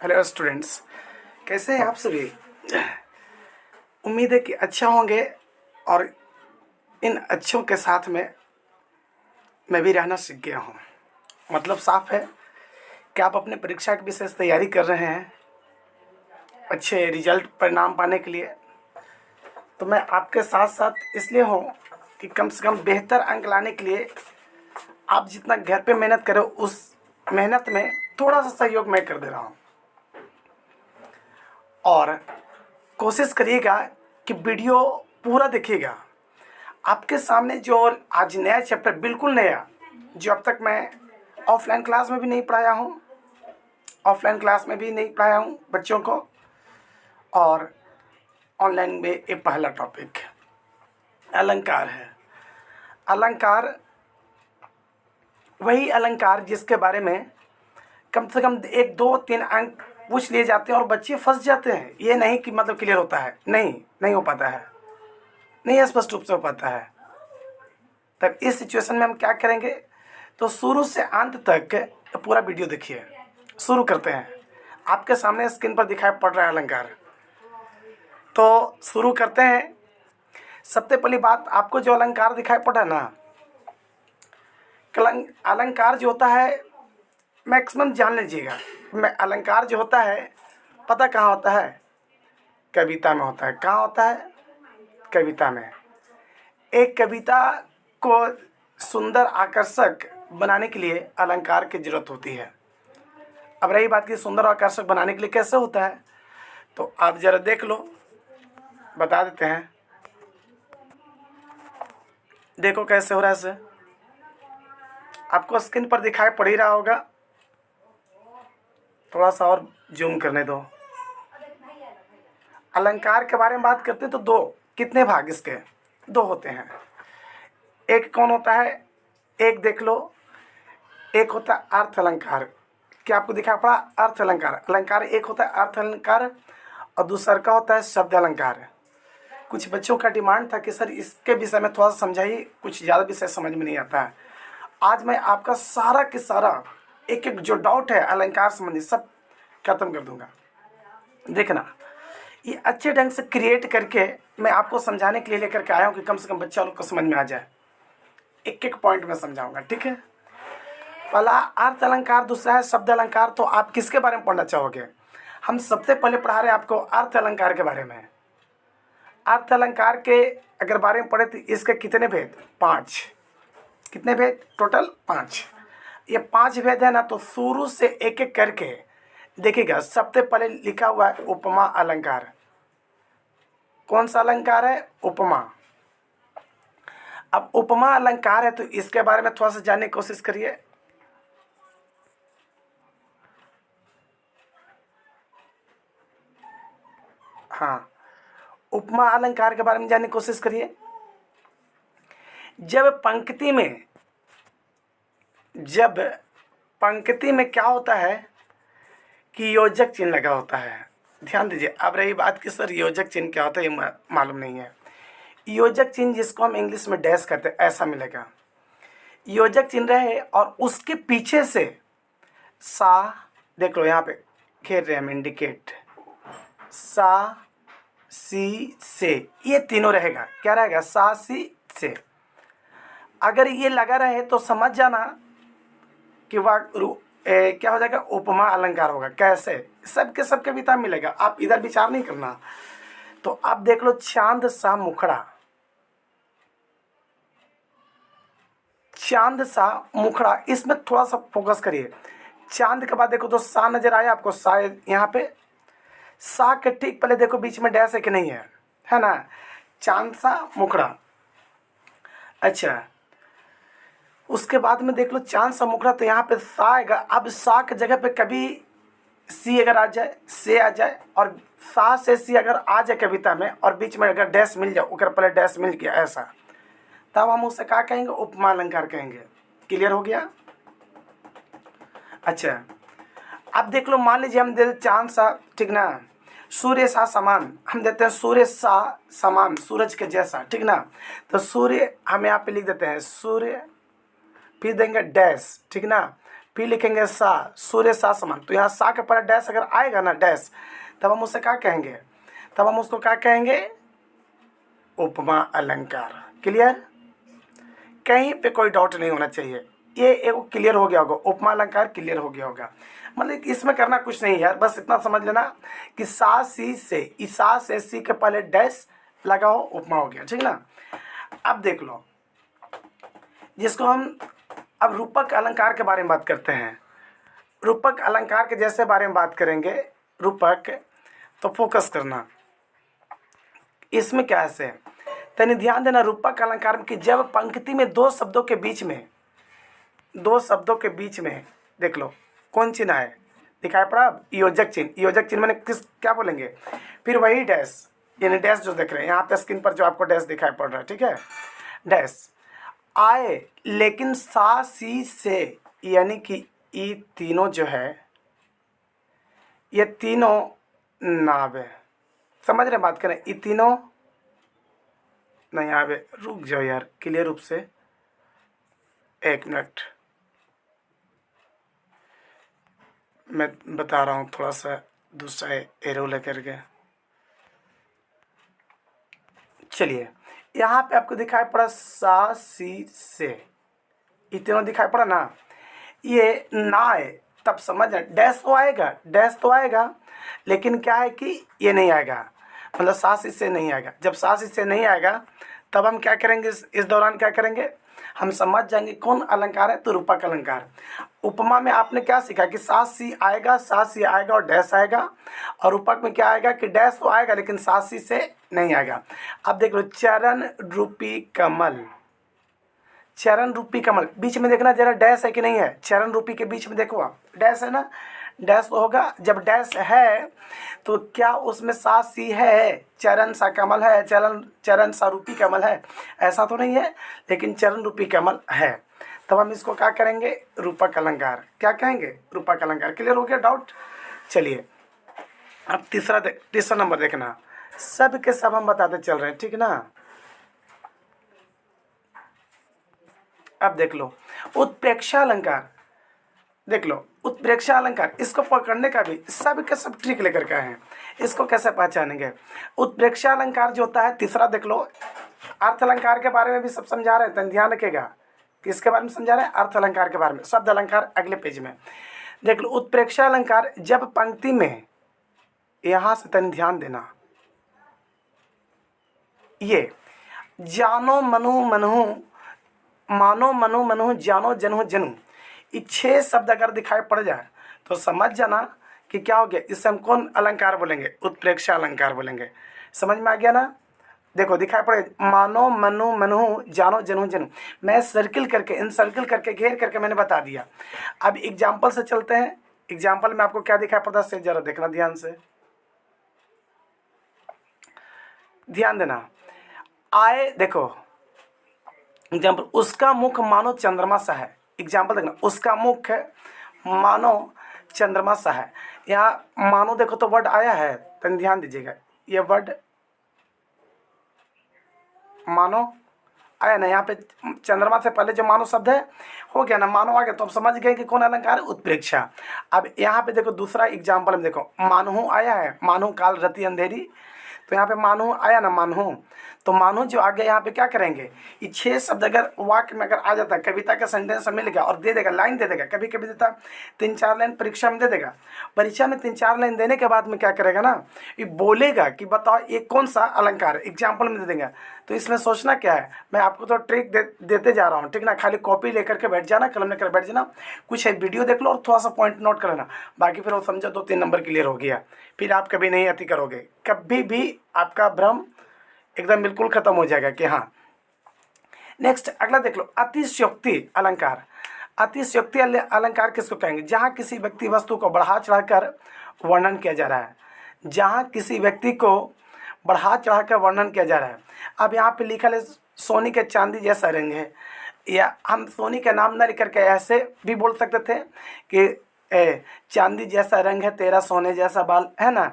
Hello students, कैसे हैं आप सभी। उम्मीद है कि अच्छा होंगे और इन अच्छों के साथ में मैं भी रहना सीख गया हूँ। मतलब साफ है कि आप अपने परीक्षा की विशेष तैयारी कर रहे हैं अच्छे रिजल्ट परिणाम पाने के लिए। तो मैं आपके साथ साथ इसलिए हूँ कि कम से कम बेहतर अंक लाने के लिए आप जितना घर पे मेहनत करो उस मेहनत में थोड़ा सा सहयोग मैं कर दे रहा हूँ। और कोशिश करिएगा कि वीडियो पूरा देखिएगा। आपके सामने जो आज नया चैप्टर बिल्कुल नया, जो अब तक मैं ऑफलाइन क्लास में भी नहीं पढ़ाया हूँ, बच्चों को, और ऑनलाइन में ये पहला टॉपिक अलंकार है। अलंकार वही अलंकार जिसके बारे में कम से कम 1, 2, 3 अंक पूछ लिए जाते हैं और बच्चे फंस जाते हैं। ये नहीं कि मतलब क्लियर होता है, नहीं हो पाता है, नहीं स्पष्ट रूप से हो पाता है। तब इस सिचुएशन में हम क्या करेंगे, तो शुरू से अंत तक पूरा वीडियो देखिए। शुरू करते हैं। आपके सामने स्क्रीन पर दिखाई पड़ रहा है अलंकार, तो शुरू करते हैं। सबसे पहली बात, आपको जो अलंकार दिखाई पड़ रहा है ना, अलंकार जो होता है मैक्सिमम जान लीजिएगा। अलंकार जो होता है पता कहाँ होता है, कविता में होता है। कहाँ होता है, कविता में। एक कविता को सुंदर आकर्षक बनाने के लिए अलंकार की जरूरत होती है। अब रही बात कि सुंदर और आकर्षक बनाने के लिए कैसे होता है, तो आप जरा देख लो, बता देते हैं। देखो कैसे हो रहा है इसे, आपको स्क्रीन पर दिखाई पड़ ही रहा होगा। थोड़ा सा और जूम करने दो। अलंकार के बारे में बात करते हैं तो दो, कितने भाग इसके, दो होते हैं। एक कौन होता है, एक देख लो, एक होता है अर्थ अलंकार। क्या आपको दिखा पड़ा, अर्थ अलंकार। अलंकार एक होता है अर्थ अलंकार और दूसरा का होता है शब्द अलंकार। कुछ बच्चों का डिमांड था कि सर इसके विषय में थोड़ा सा समझाइए, कुछ ज़्यादा विषय समझ में नहीं आता है। आज मैं आपका सारा के सारा एक एक जो डाउट है अलंकार संबंधी सब खत्म कर दूंगा। देखना, ये अच्छे ढंग से क्रिएट करके मैं आपको समझाने के लिए लेकर के आया हूँ कि कम से कम बच्चा लोग को समझ में आ जाए। एक एक पॉइंट में समझाऊंगा, ठीक है। पहला अर्थ अलंकार, दूसरा है शब्द अलंकार। तो आप किसके बारे में पढ़ना चाहोगे? हम सबसे पहले पढ़ा रहे हैं आपको अर्थ अलंकार के बारे में। अर्थ अलंकार के अगर बारे में पढ़े तो इसके कितने भेद, 5। कितने भेद, टोटल 5। ये 5 भेद है ना, तो शुरू से एक एक करके देखिएगा। सबसे पहले लिखा हुआ है उपमा अलंकार। कौन सा अलंकार है, उपमा। अब उपमा अलंकार है तो इसके बारे में थोड़ा सा जानने की कोशिश करिए। हाँ, उपमा अलंकार के बारे में जानने की कोशिश करिए। जब पंक्ति में क्या होता है कि योजक चिन्ह लगा होता है। ध्यान दीजिए। अब रही बात कि सर योजक चिन्ह क्या होता है, ये मालूम नहीं है। योजक चिन्ह जिसको हम इंग्लिश में डैश कहते हैं, ऐसा मिलेगा। योजक चिन्ह रहे और उसके पीछे से सा, देख लो यहाँ पे घेर रहे हम, इंडिकेट, सा, सी, से, ये तीनों रहेगा। क्या रहेगा, सा, सी, से। अगर ये लगा रहे तो समझ जाना कि वह क्या हो जाएगा, उपमा अलंकार होगा। कैसे, सबके सब कविता मिलेगा, आप इधर विचार नहीं करना। तो आप देख लो, चांद सा मुखड़ा, चांद सा मुखड़ा, इसमें थोड़ा सा फोकस करिए। चांद के बाद देखो तो सा नजर आया आपको, सा यहाँ पे, सा के ठीक पहले देखो बीच में डैश है कि नहीं है ना, चांद सा मुखड़ा। अच्छा, उसके बाद में देख लो चांद सा मुखड़ा, तो यहाँ पे सा आएगा। अब सा के जगह पे कभी सी अगर आ जाए, से आ जाए, और सा से सी अगर आ जाए कविता में और बीच में अगर डैश मिल जाए, ऊपर पहले डैश मिल गया ऐसा, तब हम उसे क्या कहेंगे, उपमा अलंकार कहेंगे। क्लियर हो गया। अच्छा, अब देख लो, मान लीजिए हम देते चांद सा, ठीक ना, सूर्य सा समान, हम देते हैं सूर्य सा समान, सूरज के जैसा, ठीक ना। तो सूर्य हम यहाँ पे लिख देते हैं सूर्य, फिर देंगे डैश, ठीक ना, फिर लिखेंगे सा, सूर्य सा समान। तो यहाँ सा के पहले डैश अगर आएगा ना, डैश, तब हम उससे क्या कहेंगे, तब हम उसको क्या कहेंगे, उपमा अलंकार। क्लियर, कहीं पे कोई डाउट नहीं होना चाहिए। ये एक क्लियर हो गया होगा, उपमा अलंकार क्लियर हो गया होगा। मतलब इसमें करना कुछ नहीं यार, बस इतना समझ लेना कि सा सी से, इस सा से सी के पहले डैश लगाओ, उपमा हो गया, ठीक ना। अब देख लो, जिसको हम अब रूपक अलंकार के बारे में बात करते हैं। रूपक अलंकार के जैसे बारे में बात करेंगे, रूपक, तो फोकस करना इसमें क्या है, तनी ध्यान देना रूपक अलंकार में कि जब पंक्ति में दो शब्दों के बीच में, दो शब्दों के बीच में देख लो कौन चिन्ह है, दिखाई पड़ा, योजक चिन्ह। योजक चिन्ह मैंने किस क्या बोलेंगे, फिर वही डैश, यानी डैश जो देख रहे हैं यहाँ पे स्क्रीन पर जो आपको डैश दिखाई पड़ रहा है, ठीक है, डैश आए, लेकिन सा सी से, यानी कि ये तीनों जो है, ये तीनों नाव है, समझ रहे बात करें, ये तीनों नहीं आवे, रुक जाओ यार क्लियर रूप से, एक मिनट मैं बता रहा हूँ, थोड़ा सा दूसरा एरो लेकर के। चलिए यहाँ पे आपको दिखाई पड़ा सा सी से, ये तीनों दिखाई पड़ा ना, ये ना है, तब समझ डैश तो आएगा, डैश तो आएगा, लेकिन क्या है कि ये नहीं आएगा, मतलब सा सी से नहीं आएगा। जब सा सी से नहीं आएगा तब हम क्या करेंगे, इस दौरान क्या करेंगे, हम समझ जाएंगे कौन अलंकार है, तो रूपक अलंकार। उपमा में आपने क्या सीखा कि सा सी आएगा, सा सी आएगा और डैश आएगा, और रूपक में क्या आएगा कि डैश तो आएगा लेकिन सा सी से नहीं आएगा। अब देख लो, चरण रूपी कमल, चरण रूपी कमल, बीच में देखना जरा डैश है कि नहीं है, चरण रूपी के बीच में देखो आप, डैश है ना, डैश तो होगा। जब डैश है तो क्या उसमें सा सी है, चरण सा कमल है, चरण सा रूपी कमल है, ऐसा तो नहीं है, लेकिन चरण रूपी कमल है, तब हम इसको क्या करेंगे, रूपक अलंकार। क्या कहेंगे, रूपक अलंकार। क्लियर हो गया डाउट। चलिए अब तीसरा नंबर देखना, सब के सब हम बताते चल रहे हैं, ठीक ना। अब देख लो उत्प्रेक्षा अलंकार, देख लो उत्प्रेक्षा अलंकार, इसको पकड़ने का भी सब के सब ट्रिक लेकर के आए हैं। इसको कैसे पहचानेंगे, उत्प्रेक्षा अलंकार जो होता है, तीसरा देख लो, अर्थ अलंकार के बारे में भी सब समझा रहे हैं, तो ध्यान रखिएगा किसके बारे में समझा रहे हैं, अर्थ अलंकार के बारे में। शब्द अलंकार अगले पेज में देख लो। उत्प्रेक्षा अलंकार जब पंक्ति में, यहाँ से तन ध्यान देना, ये जानो मनु मनु, मानो मनु मनु, जानो जनु जनु, ये 6 शब्द अगर दिखाई पड़ जाए तो समझ जाना कि क्या हो गया, इससे हम कौन अलंकार बोलेंगे, उत्प्रेक्षा अलंकार बोलेंगे। समझ में आ गया ना। देखो दिखाई पड़े, मानो मनु मनु, जानो जनु जनु, मैं सर्किल करके, इन सर्किल करके, घेर करके मैंने बता दिया। अब एग्जाम्पल से चलते हैं। एग्जाम्पल में आपको क्या दिखाई पड़ता है, जरा देखना ध्यान से, ध्यान देना। आए, देखो एग्जाम्पल, उसका मुख मानो चंद्रमा सा है। एग्जाम्पल देखना, उसका मुख मानो चंद्रमा सा है। यहाँ मानो देखो तो वर्ड आया है, तो ध्यान दीजिएगा, ये वर्ड मानो आया ना, यहाँ पे चंद्रमा से पहले जो मानो शब्द है हो गया ना, मानो आ गया, तो अब समझ गए कि कौन अलंकार है, उत्प्रेक्षा। अब यहाँ पे देखो दूसरा एग्जाम्पल में देखो, मानहु आया है, मानहु काल रति अंधेरी, तो यहाँ पे मानहु आया ना, मानहु, तो मानहु जो आ गया, यहाँ पे क्या करेंगे, ये 6 शब्द अगर वाक्य में अगर आ जाता है, कविता का सेंटेंस मिल गया और दे देगा, लाइन दे देगा, कभी कभी देता 3-4 लाइन परीक्षा में दे देगा। परीक्षा में 3-4 लाइन देने के बाद में क्या करेगा ना, ये बोलेगा कि बताओ ये कौन सा अलंकार है, एग्जाम्पल में दे देंगे। तो इसमें सोचना क्या है, मैं आपको तो ट्रिक देते जा रहा हूँ, ठीक ना। खाली कॉपी लेकर के बैठ जाना, कलम लेकर बैठ जाना, कुछ है वीडियो देख लो और थोड़ा सा पॉइंट नोट कर लेना, बाकी फिर वो समझो 2-3 नंबर क्लियर हो गया, फिर आप कभी नहीं अति करोगे, कभी भी आपका भ्रम एकदम बिल्कुल खत्म हो जाएगा कि हाँ। नेक्स्ट अगला देख लो, अतिशयोक्ति अलंकार। अतिशयोक्ति अलंकार किसको कहेंगे, जहाँ किसी व्यक्ति वस्तु को बढ़ा चढ़ाकर वर्णन किया जा रहा है, जहाँ किसी व्यक्ति को बढ़ा चढ़ाकर वर्णन किया जा रहा है। अब यहाँ पे लिखा है सोने के चांदी जैसा रंग है, या हम सोनी का नाम न लेकर के ऐसे भी बोल सकते थे कि चांदी जैसा रंग है तेरा सोने जैसा बाल, है ना।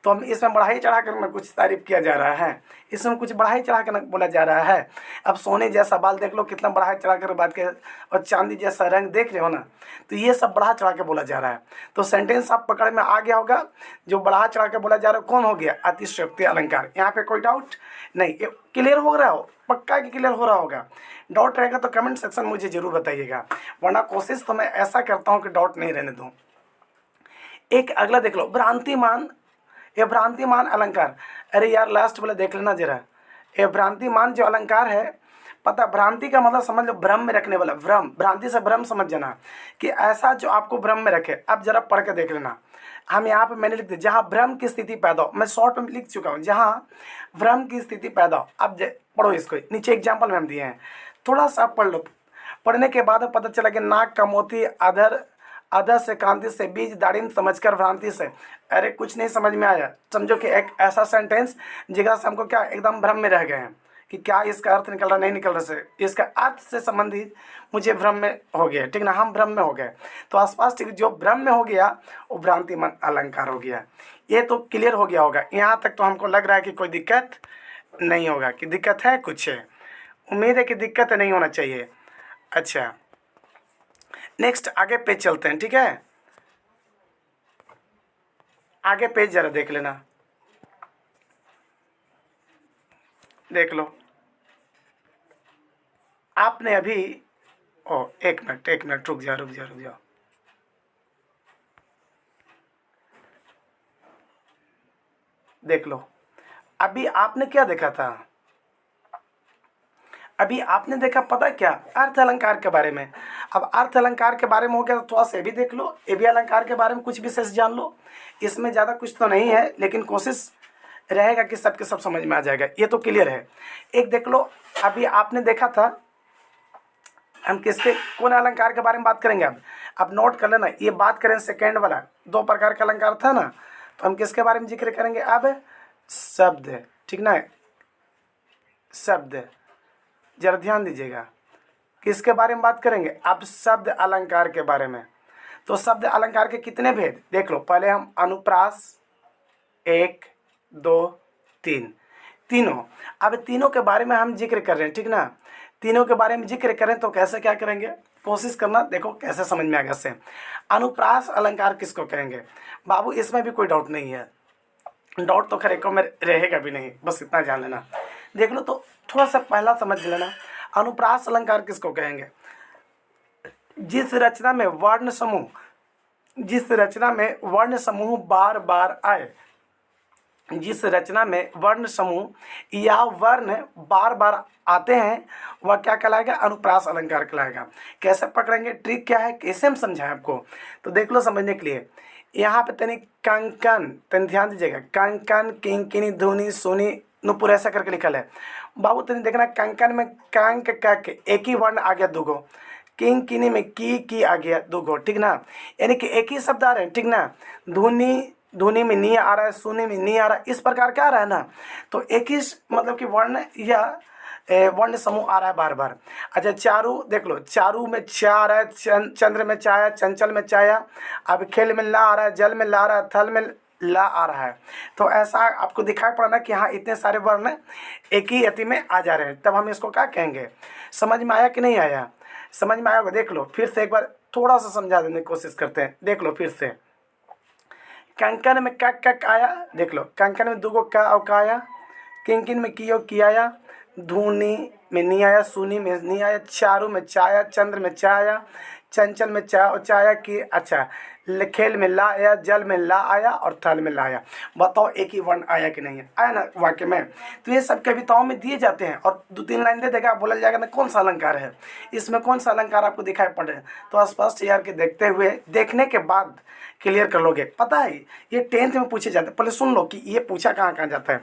तो हम इसमें बढ़ाई चढ़ा कर ना कुछ तारीफ किया जा रहा है, इसमें कुछ बढ़ाई चढ़ा कर ना बोला जा रहा है। अब सोने जैसा बाल देख लो कितना बढ़ाई चढ़ा कर बात किया, और चांदी जैसा रंग देख रहे हो ना, तो ये सब बढ़ा चढ़ा के बोला जा रहा है। तो सेंटेंस आप पकड़ में आ गया होगा, जो बढ़ा चढ़ा के बोला जा रहा है कौन हो गया, अतिशयोक्ति अलंकार। यहाँ पे कोई डाउट नहीं, ये क्लियर हो रहा हो, पक्का कि क्लियर हो रहा होगा। डाउट रहेगा तो कमेंट सेक्शन मुझे जरूर बताइएगा, वरना कोशिश तो मैं ऐसा करता हूँ कि डाउट नहीं रहने दूँ। एक अगला देख लो, भ्रांतिमान। ये भ्रांतिमान अलंकार, अरे यार लास्ट वाला देख लेना जरा। ये भ्रांतिमान जो अलंकार है, पता भ्रांति का मतलब समझ लो भ्रम में रखने वाला, भ्रम, भ्रांति से भ्रम समझ जाना कि ऐसा जो आपको भ्रम में रखे। अब जरा पढ़ के देख लेना, हम यहाँ पे मैंने लिख दिया जहाँ भ्रम की स्थिति पैदा हो, मैं शॉर्ट में लिख चुका हूँ, जहाँ भ्रम की स्थिति पैदा हो। अब पढ़ो इसको, नीचे एग्जाम्पल में हम दिए हैं, थोड़ा सा पढ़ लो। पढ़ने के बाद पता चला कि नाक का मोती अधर, अधर से कांति से बीज दाड़िम समझकर भ्रांति से। अरे कुछ नहीं समझ में आया, समझो कि एक ऐसा सेंटेंस जिसका से हमको क्या एकदम भ्रम में रह गए हैं कि क्या इसका अर्थ निकल रहा नहीं निकल रहा से, इसका अर्थ से संबंधित मुझे भ्रम में हो गया, ठीक ना, हम भ्रम में हो गए। तो आसपास ठीक जो भ्रम में हो गया वो भ्रांतिमान अलंकार हो गया। ये तो क्लियर हो गया होगा, यहाँ तक तो हमको लग रहा है कि कोई दिक्कत नहीं होगा। कि दिक्कत है कुछ है, उम्मीद है कि दिक्कत नहीं होना चाहिए। अच्छा नेक्स्ट आगे पेज चलते हैं, ठीक है, आगे पेज जरा देख लेना, देख लो। आपने अभी एक मिनट रुक जाओ। देख लो, अभी आपने क्या देखा था, अभी आपने देखा पता क्या, अर्थ अलंकार के बारे में। अब अर्थ अलंकार के बारे में हो गया तो थोड़ा सा ये भी देख लो, ये भी अलंकार के बारे में कुछ विशेष जान लो। इसमें ज़्यादा कुछ तो नहीं है, लेकिन कोशिश रहेगा कि सबके सब समझ में आ जाएगा, ये तो क्लियर है। एक देख लो, अभी आपने देखा था, हम किसके कौन अलंकार के बारे में बात करेंगे। अब नोट कर लेना, ये बात करें सेकेंड वाला, दो प्रकार का अलंकार था ना, तो हम किसके बारे में जिक्र करेंगे अब, शब्द, ठीक ना, शब्द। जरा ध्यान दीजिएगा, किसके बारे में बात करेंगे अब, शब्द अलंकार के बारे में। तो शब्द अलंकार के कितने भेद देख लो, पहले हम अनुप्रास 1 2 3, तीनों। अब तीनों के बारे में हम जिक्र कर रहे हैं, ठीक ना, तीनों के बारे में जिक्र करें तो कैसे क्या करेंगे, कोशिश करना, देखो कैसे समझ में आएगा से। अनुप्रास अलंकार किसको कहेंगे बाबू, इसमें भी कोई डाउट नहीं है, डाउट तो खरे को में रहेगा भी नहीं, बस इतना जान लेना। देख लो तो थोड़ा सा पहला समझ लेना, अनुप्रास अलंकार किसको कहेंगे, जिस रचना में वर्ण समूह, जिस रचना में वर्ण समूह बार बार आए, जिस रचना में वर्ण समूह या वर्ण बार बार आते हैं वह क्या कहलाएगा, अनुप्रास अलंकार कहलाएगा। कैसे पकड़ेंगे, ट्रिक क्या है, कैसे हम समझाएं आपको, तो देख लो समझने के लिए। यहाँ पे तनिक कंकन, तनि ध्यान दीजिएगा, कंकन किंकिनी धुनी सोनी नुपुर ऐसा करके लिखल है बाबू, तनि देखना, कंकन में कंक कक एक ही वर्ण आ गया दूगो, किंकिनी में की आ गया दूगो, ठीक ना, यानी कि एक ही शब्द आ रहे हैं, ठीक ना। धुनी, धुनी में नी आ रहा है, सुनी में नी आ रहा है, इस प्रकार क्या आ रहा है ना, तो एक ही मतलब कि वर्ण या वर्ण समूह आ रहा है बार बार। अच्छा चारू देख लो, चारू में चा आ रहा है, चंद्र में चाया, चंचल में चाया, अब खेल में ला आ रहा है, जल में ला आ रहा है, थल में ला आ रहा है। तो ऐसा आपको दिखाई पड़ा ना कि हाँ इतने सारे वर्ण एक ही यति में आ जा रहे हैं, तब हम इसको क्या कहेंगे। समझ में आया कि नहीं आया, समझ में आया होगा, देख लो फिर से एक बार थोड़ा सा समझा देने की कोशिश करते हैं, देख लो फिर से। कंकन में कक कक आया, देख लो कंकन में दूगो का और का आया, किंकिन में की और की आया, धूनी में नी आया, सुनी में नी आया, चारू में चाया, चंद्र में चाया, चंचल में चा और चाया की, अच्छा खेल में ला आया, जल में ला आया और थल में ला आया। बताओ एक ही वर्ण आया कि नहीं है, आया ना वाक्य में। तो ये सब कविताओं में दिए जाते हैं और 2-3 लाइन दे देगा, बोला जाएगा ना कौन सा अलंकार है, इसमें कौन सा अलंकार आपको दिखाई पड़े, तो स्पष्ट यार के देखते हुए, देखने के बाद क्लियर कर लोगे। पता है ये 10th में पूछे जाते हैं, पहले सुन लो कि ये पूछा कहाँ कहाँ जाता है।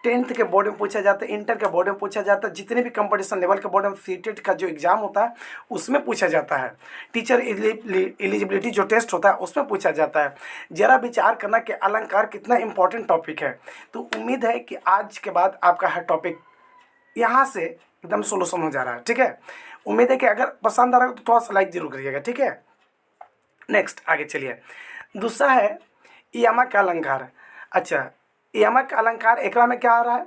10th के बोर्ड में पूछा जाता है, इंटर के बोर्ड में पूछा जाता है, जितने भी कंपटीशन लेवल के बोर्ड में सीटेट का जो एग्जाम होता है उसमें पूछा जाता है, टीचर एलिजिबिलिटी जो टेस्ट होता है उसमें पूछा जाता है। जरा विचार करना कि अलंकार कितना इंपॉर्टेंट टॉपिक है। तो उम्मीद है कि आज के बाद आपका हर टॉपिक यहाँ से एकदम सोल्यूशन हो जा रहा है, ठीक है। उम्मीद है कि अगर पसंद आ रहा है तो थोड़ा सा लाइक जरूर करिएगा, ठीक है। नेक्स्ट आगे चलिए। दूसरा है यमक अलंकार। अच्छा, यमक अलंकार एकरा में क्या आ रहा है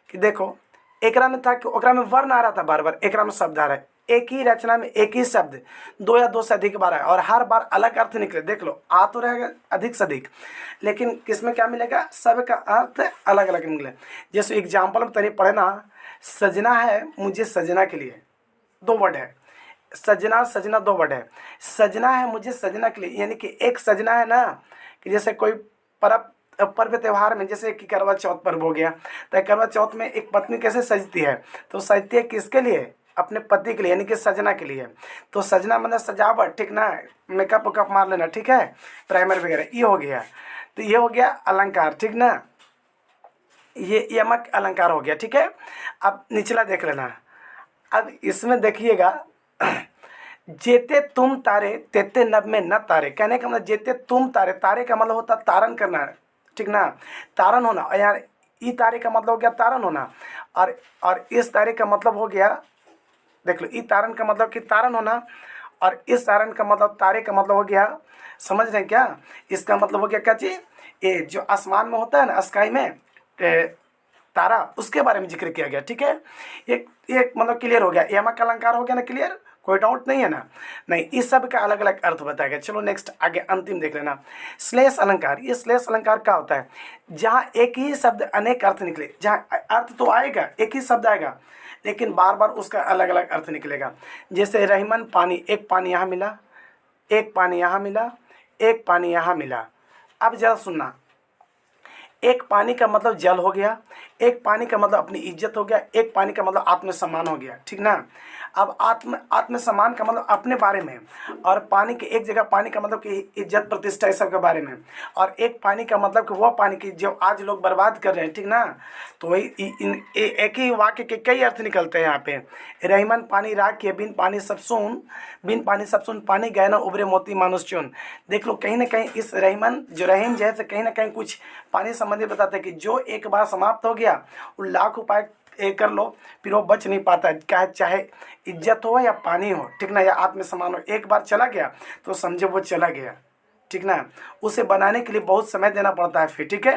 कि देखो, एकरा में था कि ओकरा में वर्ण आ रहा था बार बार, एकरा में शब्द आ रहा है। एक ही रचना में एक ही शब्द दो या दो से अधिक बार आए और हर बार अलग अर्थ निकले। देख लो, आ तो रहेगा अधिक से अधिक, लेकिन किसमें क्या मिलेगा, सबका अर्थ अलग अलग निकले। जैसे एग्जाम्पल में तनी पढ़े ना, सजना है मुझे सजना के लिए, दो वर्ड है। सजना सजना दो वर्ड है। सजना है मुझे सजना के लिए, यानी कि एक सजना है ना, कि जैसे कोई पर्व त्यौहार में, जैसे कि करवा चौथ पर्व हो गया, तो करवा चौथ में एक पत्नी कैसे सजती है, तो सजती है किसके लिए, अपने पति के लिए, यानी कि सजना के लिए। तो सजना मतलब सजावट, ठीक ना, मेकअप वेकअप मार लेना, ठीक है, प्राइमर वगैरह, ये हो गया। तो ये हो गया अलंकार, ठीक ना, ये यमक अलंकार हो गया, ठीक है। अब निचला देख लेना। अब इसमें देखिएगा, जेते तुम तारे तेते नभ में न तारे, कहने का मतलब जेते तुम तारे, तारे का मतलब होता तारण करना, ठीक ना, तारण होना। और यार ई तारे का मतलब हो गया तारण होना, और इस तारे का मतलब हो गया, देख लो, ई तारण का मतलब कि तारण होना, और इस तारण का मतलब तारे का मतलब हो गया, समझ रहे हैं क्या, इसका मतलब हो गया क्या चीज, ये जो आसमान में होता है ना, स्काई में तारा, उसके बारे में जिक्र किया गया, ठीक है। एक मतलब क्लियर हो गया, यमक अलंकार हो गया ना क्लियर, कोई डाउट नहीं है ना। नहीं, इस सब का अलग अलग अर्थ बताया गया। चलो नेक्स्ट आगे अंतिम देख लेना, श्लेष अलंकार। ये श्लेष अलंकार क्या होता है, जहाँ एक ही शब्द अनेक अर्थ निकले, जहाँ अर्थ तो आएगा, एक ही शब्द आएगा, लेकिन बार बार उसका अलग अलग अर्थ निकलेगा। जैसे रहीमन पानी, एक पानी यहाँ मिला, एक पानी यहाँ मिला, एक पानी यहाँ मिला। अब जरा सुनना, एक पानी का मतलब जल हो गया, एक पानी का मतलब अपनी इज्जत हो गया, एक पानी का मतलब आत्मसम्मान हो गया, ठीक ना। अब आत्मसम्मान का मतलब अपने बारे में, और पानी के एक जगह पानी का मतलब कि इज्जत प्रतिष्ठा इस सब के बारे में, और एक पानी का मतलब कि वह पानी की जो आज लोग बर्बाद कर रहे हैं, ठीक ना। तो वही एक ही वाक्य के कई अर्थ निकलते हैं यहाँ पे। रहीमन पानी राख के, बिन पानी सब सुन, बिन पानी सब सुन, पानी गए ना उभरे मोती मानुष चुन। देख लो, कहीं ना कहीं इस रहीमन जो रहीम जो है तो कहीं ना कहीं कुछ पानी संबंधी बताते हैं कि जो एक बार समाप्त हो गया, वो लाख उपाय कर लो, फिर वो बच नहीं पाता, चाहे इज्जत हो या पानी हो, ठीक ना, या आत्मसम्मान हो, एक बार चला गया तो समझो वो चला गया, ठीक ना। उसे बनाने के लिए बहुत समय देना पड़ता है फिर, ठीक है।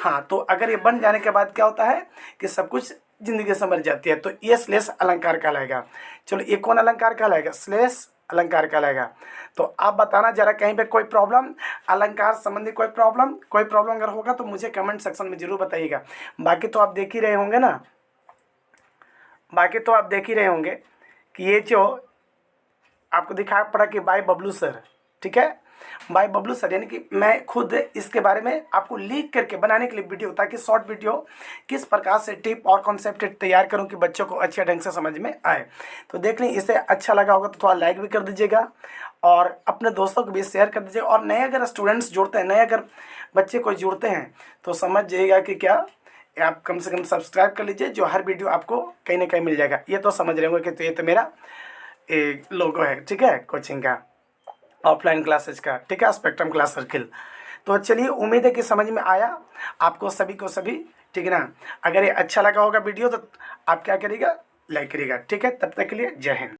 हाँ, तो अगर ये बन जाने के बाद क्या होता है कि सब कुछ जिंदगी समझ जाती है, तो ये श्लेष अलंकार कहलाएगा। चलो, ये कौन अलंकार कहलाएगा, श्लेष अलंकार कहलाएगा। तो आप बताना जरा कहीं पे कोई प्रॉब्लम, अलंकार संबंधी कोई प्रॉब्लम अगर होगा तो मुझे कमेंट सेक्शन में जरूर बताइएगा। बाकी तो आप देख ही रहे होंगे ना, बाकी तो आप देख ही रहे होंगे कि ये जो आपको दिखाया पड़ा कि बाय बबलू सर, ठीक है, बाय बबलू सर, यानी कि मैं खुद इसके बारे में आपको लिख करके बनाने के लिए वीडियो, ताकि शॉर्ट वीडियो किस प्रकार से टिप और कॉन्सेप्ट तैयार करूं कि बच्चों को अच्छे ढंग से समझ में आए। तो देख लें, इसे अच्छा लगा होगा तो थोड़ा लाइक भी कर दीजिएगा, और अपने दोस्तों को भी शेयर कर दीजिएगा। और नए अगर स्टूडेंट्स जुड़ते हैं, नए अगर बच्चे कोई जुड़ते हैं, तो समझ जाइएगा कि क्या, आप कम से कम सब्सक्राइब कर लीजिए, जो हर वीडियो आपको कहीं ना कहीं मिल जाएगा। ये तो समझ रहे होंगे कि तो ये तो मेरा लोगो है, ठीक है, कोचिंग का, ऑफलाइन क्लासेज का, ठीक है, स्पेक्ट्रम क्लास सर्किल। तो चलिए, उम्मीद है कि समझ में आया आपको सभी को सभी, ठीक है ना। अगर ये अच्छा लगा होगा वीडियो तो आप क्या करिएगा, लाइक करिएगा, ठीक है। तब तक के लिए जय हिंद।